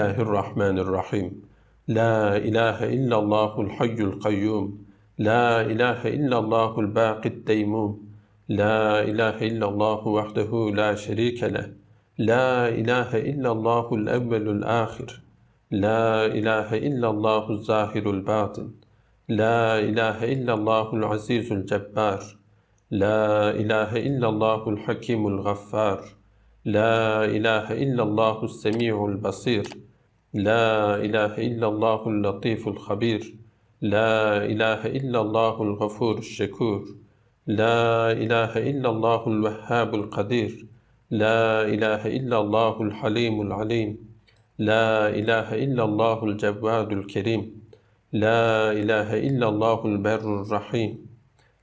Bismillahirrahmanirrahim. La ilahe illallahul hayyul kayyum. La ilahe illallahul baqid deymum. La ilahe illallahu vahdehu la şerike leh. La ilahe illallahul evvelul ahir. La ilahe illallahul zahirul batin. La ilahe illallahul azizul cebbar. La ilahe illallahul hakimul gaffar. La ilahe illallahus semi'ul basir. La ilahe illallahul latiful habir. La ilahe illallahul gafurus şekur. La ilahe illallahul vehhabul kadir. La ilahe illallahul halimul alim. La ilahe illallahul cevvadul kerim. La ilahe illallahul berrur rahim.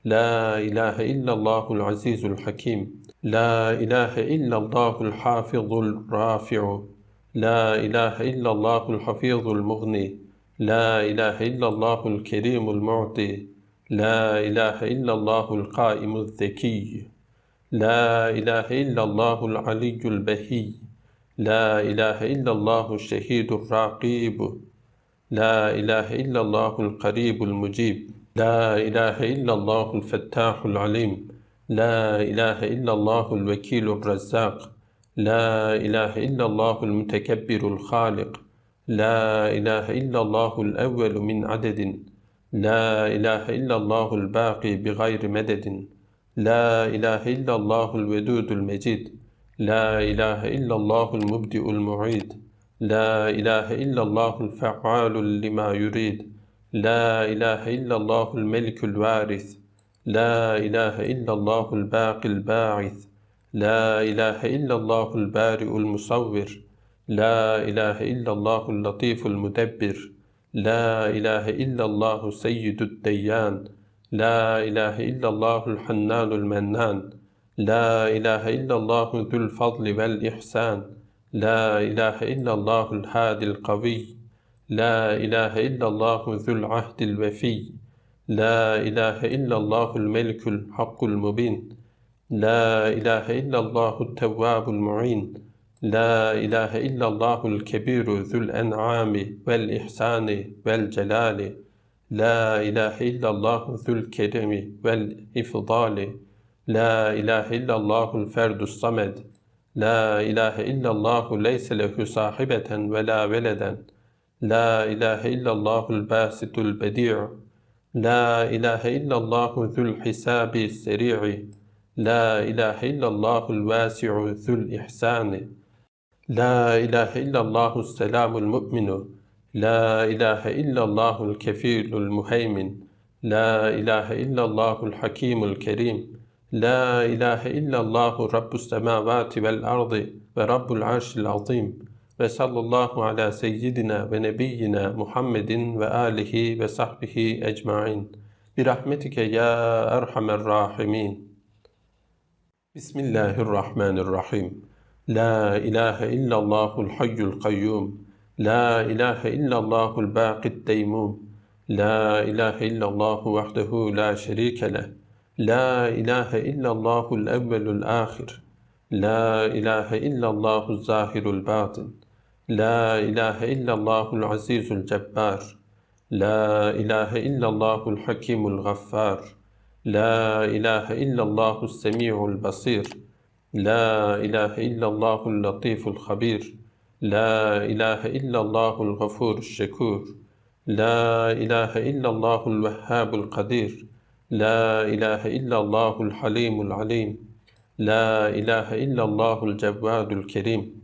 La ilahe illallahul azizul hakim. La ilahe illallahul hafizul rafi'u. La ilahe illallahul hafizul mughni. La ilahe illallahul kerimul mu'ti. La ilahe illallahul qaimul zekiyy. La ilahe illallahul aliyyul behiy. La ilahe illallahul şehidul raqib. La ilahe illallahul qaribul mucib. La ilahe illallahul fettahul alim. La ilahe illallahul vekilur rezzak. La ilahe illallahul mütekebbirul halik. La ilahe illallahul evvelu min adedin. La ilahe illallahul baqi bi gayri mededin. La ilahe illallahul vedudul mecid. La ilahe illallahul mubdi'ul mu'id. La ilahe illallahul fe'alul lima yurid. La ilahe illallahul melikul varis. La ilahe illallahul baqil ba'is. La ilahe illallahul bari'ul musavvir. La ilahe illallahul latiful mudebbir. La ilahe illallahu seyyidud deyyan. La ilahe illallahul hannanul mennan. La ilahe illallahu zul fadli vel ihsan. La ilahe illallahul hadil kaviy. La ilahe illallahu zul ahdil vefiy. La ilahe illallahul melikul hakkul mubin. La ilahe illallahut tevvabul mu'in. La ilahe illallahul kebiru zul en'ami vel ihsani vel celali. La ilahe illallahu zul keremi vel ifdali. La ilahe illallahul ferdus samed. La ilahe illallahu leyse lehu sahibeten ve la veleden. La ilahe illallahul basitul bedi'u. La ilahe illallahu zul hisabi seri'i. La ilahe illallahul vasi'u zul ihsani. La ilahe illallahus selamul mu'minu. La ilahe illallahul kefilul muheymin. La ilahe illallahul hakimul kerim. La ilahe illallahu rabbus semavati vel ardı ve rabbul arşil azim. Ve sallallahu ala seyyidina ve nebiyyina Muhammedin ve alihi ve sahbihi ecmain. Birahmetike ya erhamer rahimin. Bismillahirrahmanirrahim. La ilahe illallahul hayyul kayyum. La ilahe illallahul baqid deymum. La ilahe illallahu vahdehu la şerike leh. La ilahe illallahul evvelul ahir. La ilahe illallahul zahirul batin. La ilahe illallahul azizul cebbar. La ilahe illallahul hakimul gaffar. La ilahe illallahus semi'ul basir. La ilahe illallahul latiful habir. La ilahe illallahul gafurus şekur. La ilahe illallahul vehhabul kadir. La ilahe illallahul halimul alim. La ilahe illallahul cevvadul kerim.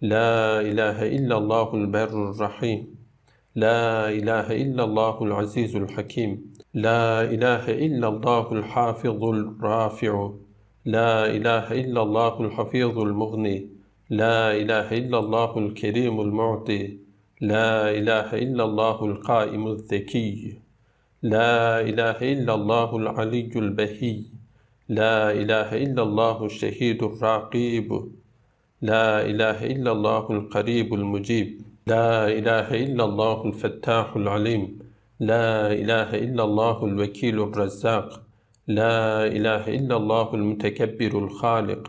La ilahe illallahul berrur rahim. La ilahe illallahul azizul hakim. La ilahe illallahul hafizul rafi'u. La ilahe illallahul hafizul mughni. La ilahe illallahul kerimul mu'ti. La ilahe illallahul qaimul zekiyy. La ilahe illallahul aliyyul behiy. La ilahe illallahul şehidul raqib. La ilahe illallahul qaribul mucib. La ilahe illallahul fettahul alim. La ilahe illallahul vekilur rezzak. La ilahe illallahul mütekebbirul halik.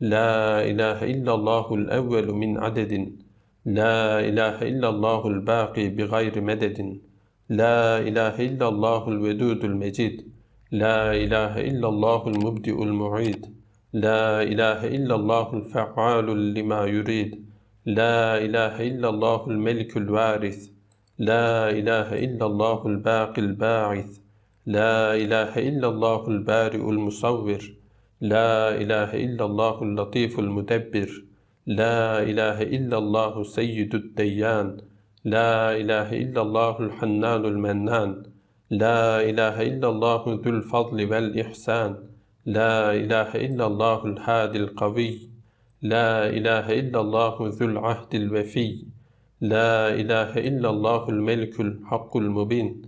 La ilahe illallahul evvelu min adedin. La ilahe illallahul baqi bi gayri mededin. La ilahe illallahul vedudul mecid. La ilahe illallahul mubdi'ul mu'id. La ilahe illallahul fe'alul lima yurid. La ilahe illallahul melikul varis. La ilahe illallahul baqil ba'is. La ilahe illallahul bari'ul musavvir. La ilahe illallahul latiful mudebbir. La ilahe illallahu seyyidud deyyan. La ilahe illallahul hannanul mennan. La ilahe illallahu zul fadli vel ihsan. La ilahe illallahul hadil kaviy. La ilahe illallahu zul ahdil vefiy. La ilahe illallahul melikul hakkul mubin.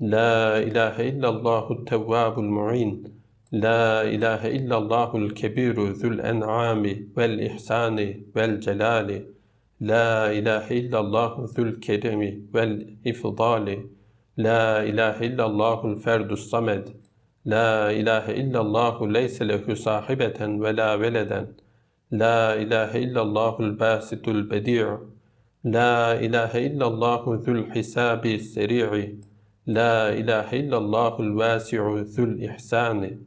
La ilahe illallahut tevvabul mu'in. La ilahe illallahul kebiru zul en'ami vel ihsani vel celali. La ilahe illallahu zul keremi vel ifdali. La ilahe illallahul ferdus samed. La ilahe illallahu leyse lehu sahibeten ve la veleden. La ilahe illallahul basitul bedi'u. La ilahe illallahu zul hisabi seri'i. La ilahe illallahul vasi'u zul ihsani.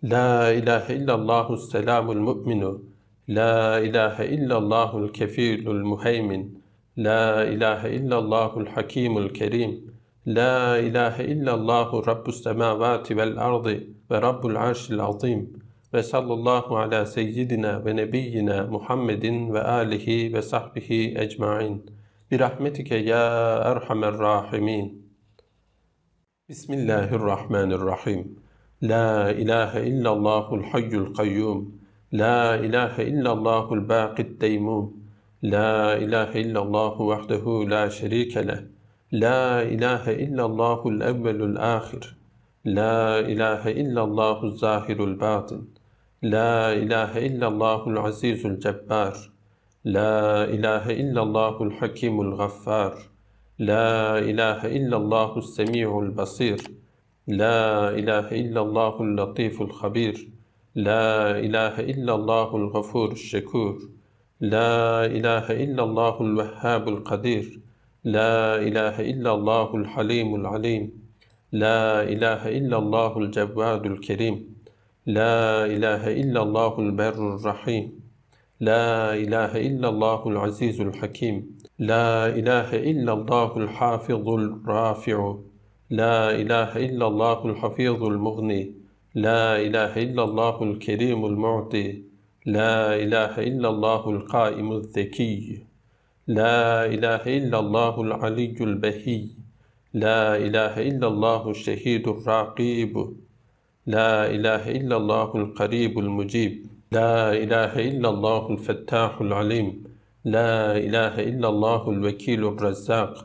La ilahe illallahus selamul mu'minu. La ilahe illallahul kefilul muheymin. La ilahe illallahul hakimul kerim. La ilahe illallahu rabbus semavati vel ardı ve rabbul arşil azim. Ve sallallahu ala seyyidina ve nebiyyina Muhammedin ve alihi ve sahbihi ecmain. Birahmetike ya erhamer rahimin. Bismillahirrahmanirrahim. La ilahe illallahul hayyul kayyum. La ilahe illallahul baqid deymum. La ilahe illallahu vahdehu la şerike leh. La ilahe illallahul evvelul ahir. La ilahe illallahul zahirul batin. La ilahe illallahul azizul cebbar. La ilahe illallahul hakimul gaffar. La ilahe illallahul semi'ul basir. La ilahe illallahul latiful habir. La ilahe illallahul gafurus şekur. La ilahe illallahul vehhabul kadir. La ilahe illallahul halimul alim. La ilahe illallahul cevvadul kerim. La ilahe illallahul berrur rahim. La ilahe illallahul azizul hakim. La ilahe illallahul hafizul rafi'u. La ilahe illallahul hafizul mughni. La ilahe illallahul kerimul mu'ti. La ilahe illallahul qaimul zekiyy. La ilahe illallahul aliyyul behiy. La ilahe illallahul şehidur rakibu. La ilahe illallahul qaribul mucib. La ilahe illallahul fettahul alim. La ilahe illallahul vekilur rezzak.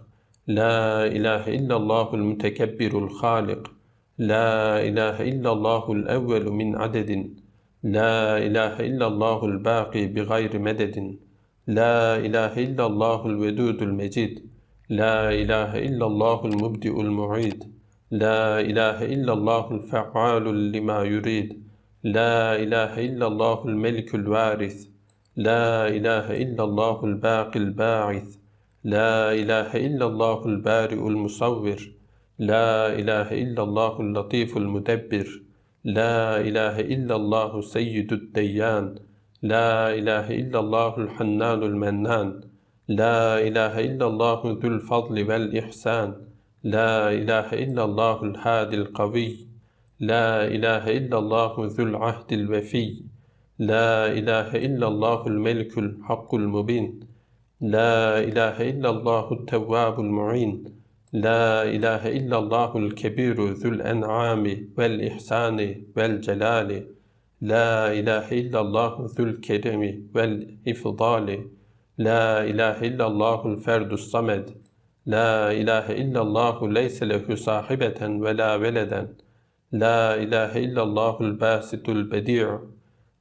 La ilahe illallahul mütekebbirul halik. La ilahe illallahul evvelu min adedin. La ilahe illallahul baqi bi gayri mededin. La ilahe illallahul vedudul mecid. La ilahe illallahul mubdi'ul mu'id. La ilahe illallahul fe'alul lima yurid. La ilahe illallahul melikul varis. La ilahe illallahul baqil ba'is. La ilahe illallahul bari'ul musavvir. La ilahe illallahul latiful mudebbir. La ilahe illallahu seyyidud deyyan. La ilahe illallahul hannanul mennan. La ilahe illallahu zul fadli vel ihsan. La ilahe illallahul hadil kaviy. La ilahe illallahu zul ahdil vefiy. La ilahe illallahul melikul hakkul mubin. La ilahe illallahut tevvabul mu'in. La ilahe illallahul kebiru zul en'ami vel ihsani vel celali. La ilahe illallahu zul keremi vel ifdali. La ilahe illallahul ferdus samed. La ilahe illallahu leyse lehu sahibeten ve la veleden. La ilahe illallahul basitul bedi'u.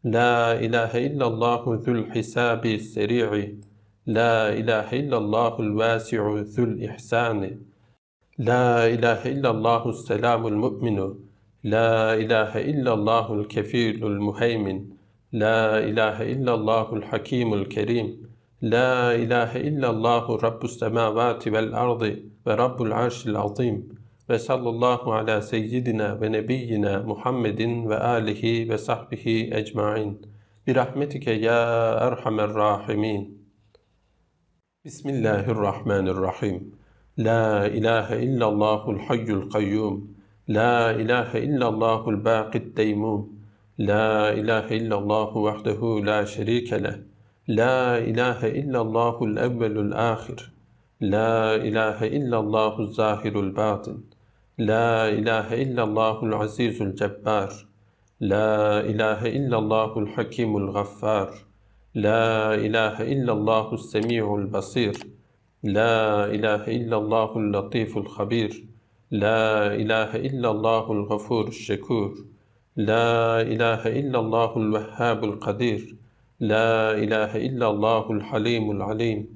La ilahe illallahu zul hisabi seri'i. La ilahe illallahul vasi'u zul ihsani. La ilahe illallahus selamul mu'minu. La ilahe illallahul kefilul muheymin. La ilahe illallahul hakimul kerim. La ilahe illallahu Rabbus semavati vel ardı ve Rabbul arşil azim ve sallallahu ala seyyidina ve nebiyyina Muhammedin ve alihi ve sahbihi ecmain. Birahmetike ya erhamer rahimin. Bismillahirrahmanirrahim. La ilahe illallahul hayyul kayyum. La ilahe illallahul baqid deymum. La ilahe illallahu vahdehu la şerike leh. La ilahe illallahul evvelul ahir. La ilahe illallahul zahirul batin. La ilahe illallahul azizul cebbar. La ilahe illallahul hakimul gaffar. La ilahe illallahus semi'ul basir. La ilahe illallahul latiful habir. La ilahe illallahul gafurus şekur. La ilahe illallahul vehhabul kadir. La ilahe illallahul halimul alim.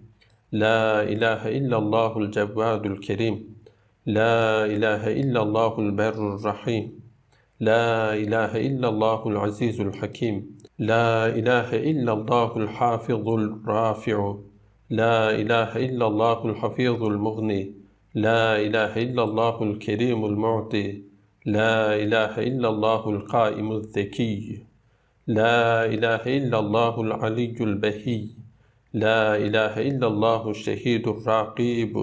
La ilahe illallahul cevvadul kerim. La ilahe illallahul berrur rahim. La ilahe illallahul azizul hakim. La ilahe illallahul hafizul rafi'u. La ilahe illallahul hafizul mughni. La ilahe illallahul kerimul mu'ti. La ilahe illallahul qaimul zekiyy. La ilahe illallahul aliyyul behiy. La ilahe illallahul şehidul raqib.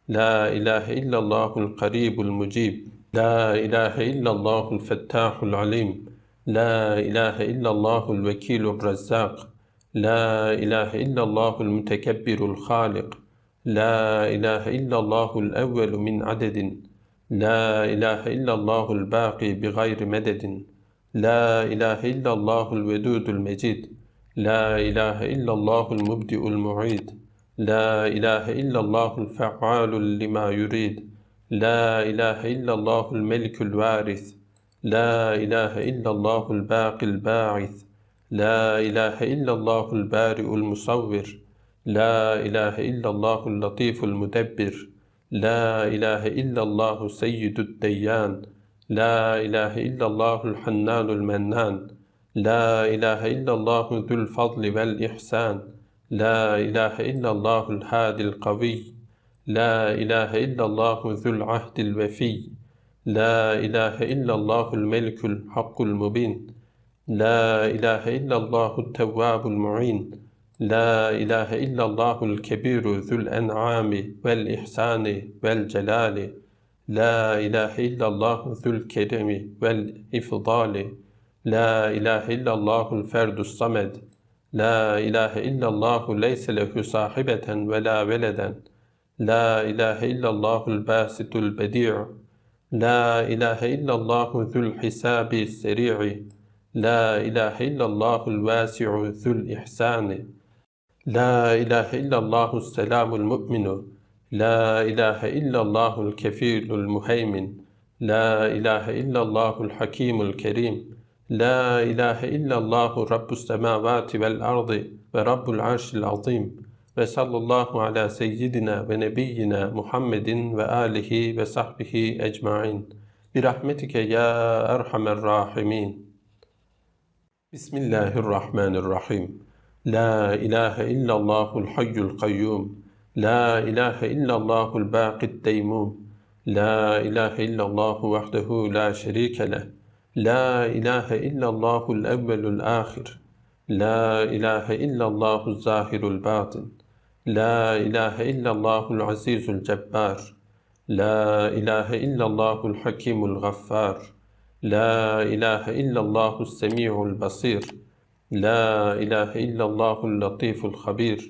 La ilahe illallahul qaribul mucib. La ilahe illallahul fettahul alim. La ilahe illallahul vekilur razzaq. La ilahe illallahul mütekebbirul halik. La ilahe illallahul evvelu min adedin. La ilahe illallahul baqi bi gayri mededin. La ilahe illallahul vedudul mecid. La ilahe illallahul mubdi'ul mu'id. La ilahe illallahul fe'alul lima yurid. La ilahe illallahul melikul varis. La ilahe illallahul baqil ba'ith. La ilahe illallahul bari'ul musavvir. La ilahe illallahul latiful mudebbir. La ilahe illallahu seyyidud deyyan. La ilahe illallahul hannanul mennan. La ilahe illallahu zul fadli vel ihsan. La ilahe illallahul hadil kaviy. La ilahe illallahu zul ahdil vefiy. La ilahe illallahul melikul hakkul mubin. La ilahe illallahut tevvabul mu'in. La ilahe illallahul kebiru zul en'ami vel ihsani vel celali. La ilahe illallahu zul keremi vel ifdali. La ilahe illallahul ferdus samed. La ilahe illallahu leyse lehu sahibeten ve la veleden. La ilahe illallahul basitul bedi'u. La ilahe illallahu zul hisabi seri'i. La ilahe illallahul vasi'u zul ihsani. La ilahe illallahus selamul mu'minu. La ilahe illallahul kefilul muheymin. La ilahe illallahul hakimul kerim. La ilahe illallahu Rabbus semavati vel ardı ve Rabbul arşil azim ve sallallahu ala seyyidina ve nebiyyina Muhammedin ve alihi ve sahbihi ecmain. Birahmetike ya erhamer rahimin. Bismillahirrahmanirrahim. La ilahe illallahul hayyul kayyum. La ilahe illallahul baqid deymum. La ilahe illallahu vahdehu la şerike leh. La ilahe illallahul evvelul ahir. La ilahe illallahul zahirul batin. La ilahe illallahul azizul cebbar. La ilahe illallahul hakimul gaffar. La ilahe illallahus semi'ul basir. La ilahe illallahul latiful habir.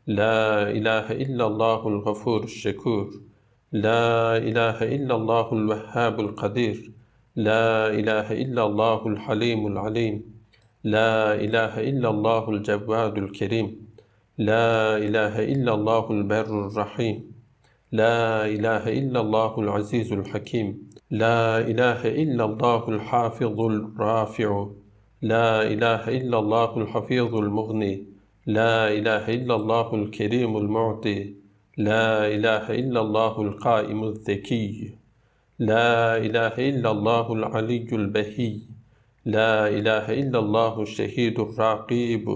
La ilahe illallahul gafurus şekur. La ilahe illallahul vehhabul kadir. La ilahe illallahul halimul alim. La ilahe illallahul cevvadul kerim. La ilahe illallahul berrur rahim. La ilahe illallahul azizul hakim. La ilahe illallahul hafizul rafi'u. La ilahe illallahul hafizul mughni. La ilahe illallahul kerimul mu'ti. La ilahe illallahul qaimul zekiyy. La ilahe illallahul aliyyul behiy. La ilahe illallahul şehidul raqib.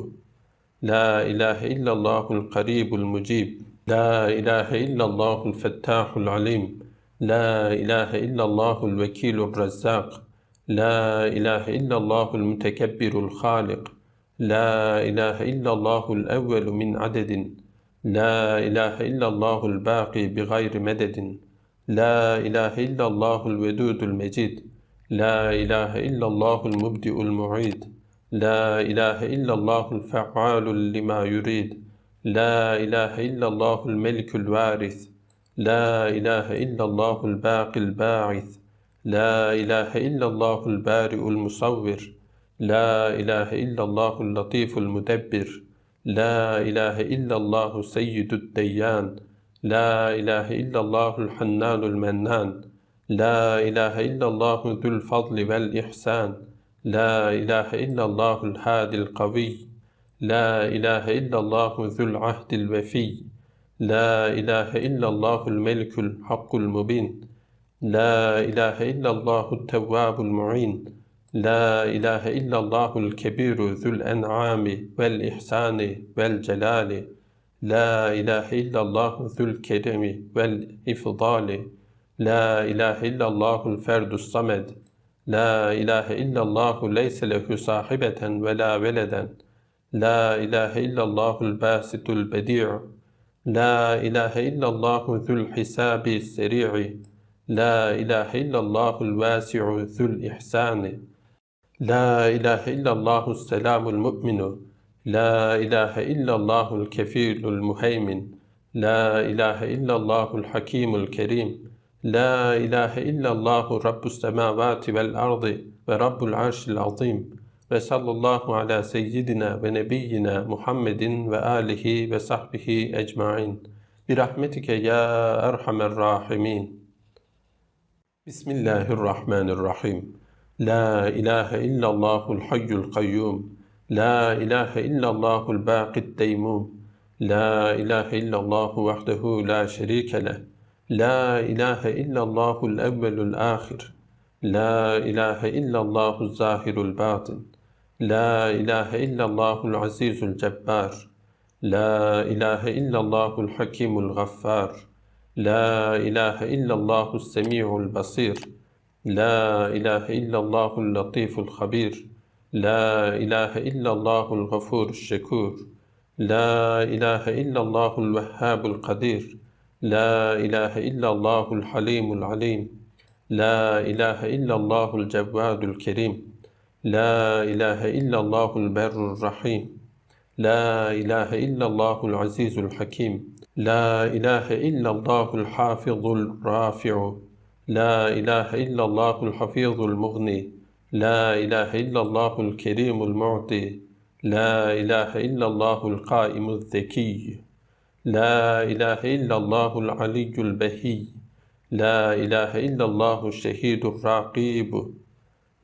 لا إله إلا الله القريب المجيب لا إله إلا الله الفتاح العليم لا إله إلا الله الوكيل الرزاق لا إله إلا الله المتكبر الخالق لا إله إلا الله الأول من عدد لا إله إلا الله الباقي بغير مدد لا إله إلا الله الودود المجيد لا إله إلا الله المبدئ المعيد لا إله إلا الله الفعال لما يريد لا إله إلا الله الملك الوارث لا إله إلا الله الباقي الباعث لا إله إلا الله البارئ المصور لا إله إلا الله اللطيف المدبر لا إله إلا الله سيد الديان لا إله إلا الله الحنان المنان لا إله إلا الله ذو الفضل والإحسان لا إله إلا الله الهادي القوي لا إله إلا الله ذو العهد الوفي لا إله إلا الله الملك الحق المبين لا إله إلا الله التواب المعين لا إله إلا الله الكبير ذو الأنعام والإحسان والجلال لا إله إلا الله ذو الكرم والإفضال لا إله إلا الله الفرد الصمد لا إله إلا الله ليس له صاحبة ولا ولدا لا إله إلا الله الباسط البديع لا إله إلا الله ذو الحساب السريع لا إله إلا الله الواسع ذو الإحسان لا إله إلا الله السلام المؤمن لا إله إلا الله الكفيل المهيمن لا إله إلا الله الحكيم الكريم لا إله إلا الله رب السماوات والأرض ورب العرش العظيم وصلى الله على سيدنا ونبينا محمد وآله وصحبه أجمعين برحمتك يا أرحم الراحمين بسم الله الرحمن الرحيم لا إله إلا الله الحي القيوم لا إله إلا الله الباقي الديموم لا إله إلا الله وحده لا شريك له لا إله إلا الله الأول الآخر لا إله إلا الله الظاهر الباطن لا إله إلا الله العزيز الجبار لا إله إلا الله الحكيم الغفار لا إله إلا الله السميع البصير لا إله إلا الله اللطيف الخبير لا إله إلا الله الغفور الشكور لا إله إلا الله الوهاب القدير لا إله إلا الله الحليم العليم لا إله إلا الله الجواد الكريم لا إله إلا الله البر الرحيم لا إله إلا الله العزيز الحكيم لا إله إلا الله الحافظ الرافع لا إله إلا الله الحفيظ المغني لا إله إلا الله الكريم المعطي لا إله إلا الله القائم الذكي لا إله إلا الله العلي البهي لا إله إلا الله الشهيد الراقب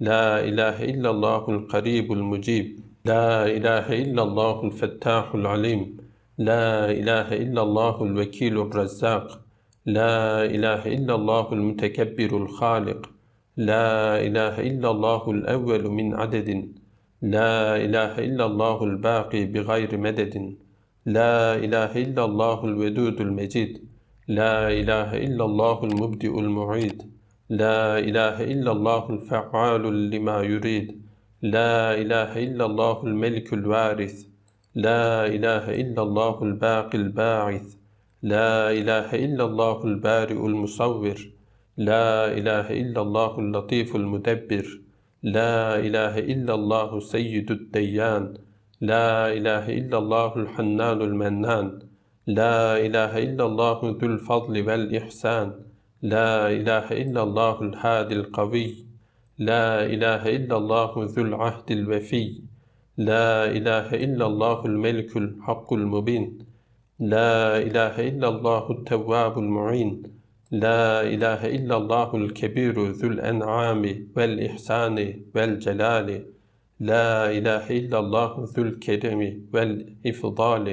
لا إله إلا الله القريب المجيب لا إله إلا الله الفتاح العليم لا إله إلا الله الوكيل الرزاق لا إله إلا الله المتكبر الخالق لا إله إلا الله الأول من عدد لا إله إلا الله الباقي بغير مدد لا إله إلا الله الودود المجيد لا إله إلا الله المبدئ المعيد لا إله إلا الله الفعال لما يريد لا إله إلا الله الملك الوارث لا إله إلا الله الباقي الباعث لا إله إلا الله البارئ المصور لا إله إلا الله اللطيف المدبر لا إله إلا الله سيد الديان لا إله إلا الله الحنان المنان لا إله إلا الله ذو الفضل والإحسان لا إله إلا الله الهادي القوي لا إله إلا الله ذو العهد الوفي لا إله إلا الله الملك الحق المبين لا إله إلا الله التواب المعين لا إله إلا الله الكبير ذو الأنعام والإحسان والجلال لا إله إلا الله ذو الكرم والإفضال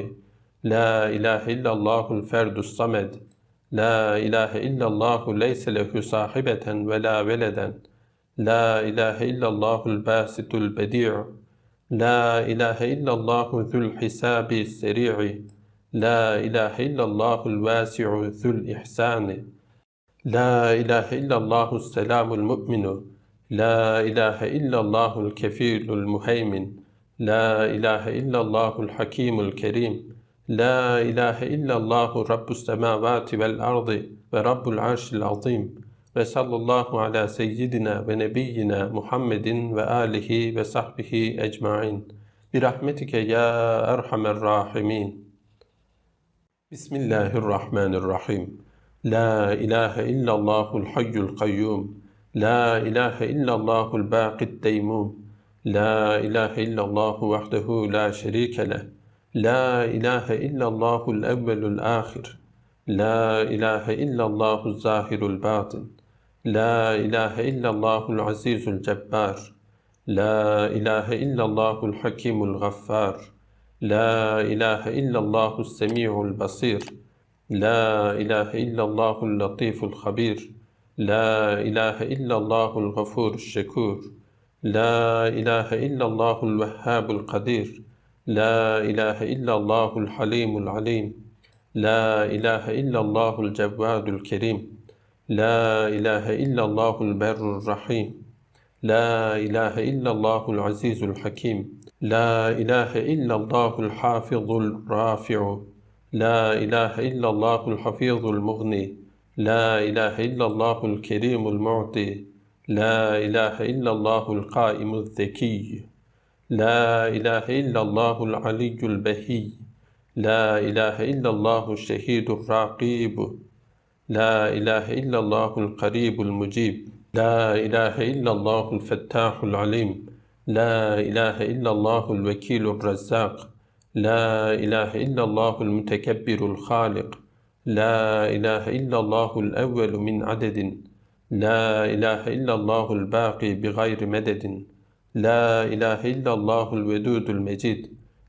لا إله إلا الله الفرد الصمد لا إله إلا الله ليس له صاحبة ولا ولدا لا إله إلا الله الباسط البديع La ilahe illallahu zul hisabi seri'i. La ilahe illallahul vasi'u zul ihsani. La ilahe illallahu selamul mu'minu. La ilahe illallahul kefilul muheymin. La ilahe illallahul hakimul kerim. La ilahe illallahu rabbus semavati vel ardı ve rabbul arşil azim. Ve sallallahu ala seyyidina ve nebiyyina Muhammedin ve alihi ve sahbihi ecmain. Birahmetike ya erhamer rahimin. Bismillahirrahmanirrahim. La ilahe illallahul hayyul kayyum. La ilahe illallahul baqid deymum. La ilahe illallahu vahdehu la şerike leh. La ilahe illallahul evvelul ahir. La ilahe illallahul zahirul batin. La ilahe illallahul azizul cebbar. La ilahe illallahul hakimul gaffar. La ilahe illallahus semi'ul basir. La ilahe illallahul latiful habir. La ilahe illallahul gafurus şekur. La ilahe illallahul vehhabul kadir. La ilahe illallahul halimul alim. La ilahe illallahul cevvadul kerim. La ilahe illallahul berrur rahim. La ilahe illallahul azizul hakim. La ilahe illallahul hafizul rafi'u. La ilahe illallahul hafizul mughni. La ilahe illallahul kerimul mu'ti. La ilahe illallahul qaimul zekiyy. La ilahe illallahul aliyyul behiy. La ilahe illallahul şehidur raqib. La ilahe illallahul qaribul mucib. La ilahe illallahul fettahul alim. La ilahe illallahul vekilur rezzak. La ilahe illallahul mütekebbirul halik. La ilahe illallahul evvelu min adedin. La ilahe illallahul baqi bi gayri mededin. La ilahe illallahul vedudul mecid.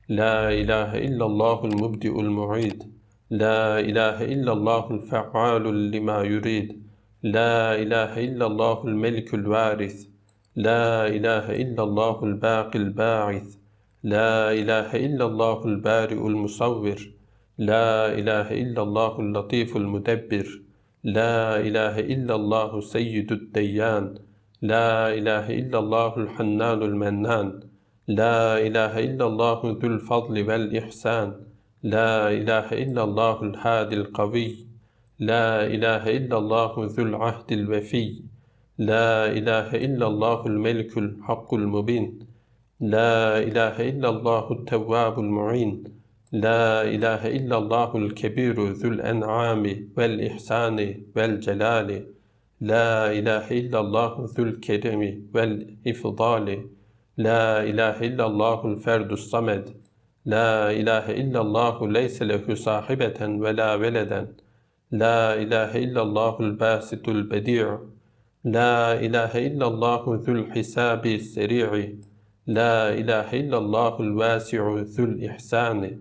La ilahe illallahul mubdi'ul mu'id. La ilahe illallahul fe'alul lima yurid. La ilahe illallahul melikul varis. La ilahe illallahul baqil ba'ith. La ilahe illallahul bari'ul musavvir. La ilahe illallahul latiful mudebbir. La ilahe illallahu seyyidud deyyan. La ilahe illallahul hannanul mennan. La ilahe illallahu zul fadli vel ihsan. La ilahe illallahul hadil kaviy. La ilahe illallahu zul ahdil vefiy. La ilahe illallahul melikul hakkul mubin. La ilahe illallahut tevvabul mu'in. La ilahe illallahul kebiru zul en'ami vel ihsani vel celali. La ilahe illallahu zul keremi vel ifdali. La ilahe illallahul ferdus samed. La ilahe illallahu leyse lehu sahibeten ve la veleden. La ilahe illallahul basitul bedi'u. La ilahe illallahu zul hisabi seri'i. La ilahe illallahul vasi'u zul ihsani.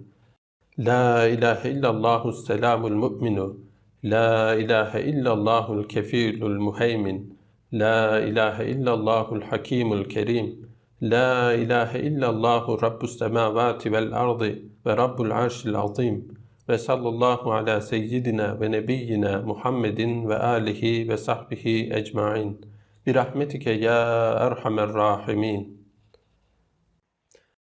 La ilahe illallahus selamul mu'minu. La ilahe illallahul kefilul muheymin. La ilahe illallahul hakimul kerim. La ilahe illallahu rabbus semavati vel ardı ve rabbul arşil azim. Ve sallallahu ala seyyidina ve nebiyyina Muhammedin ve alihi ve sahbihi ecmain. Birahmetike ya erhamer rahimin.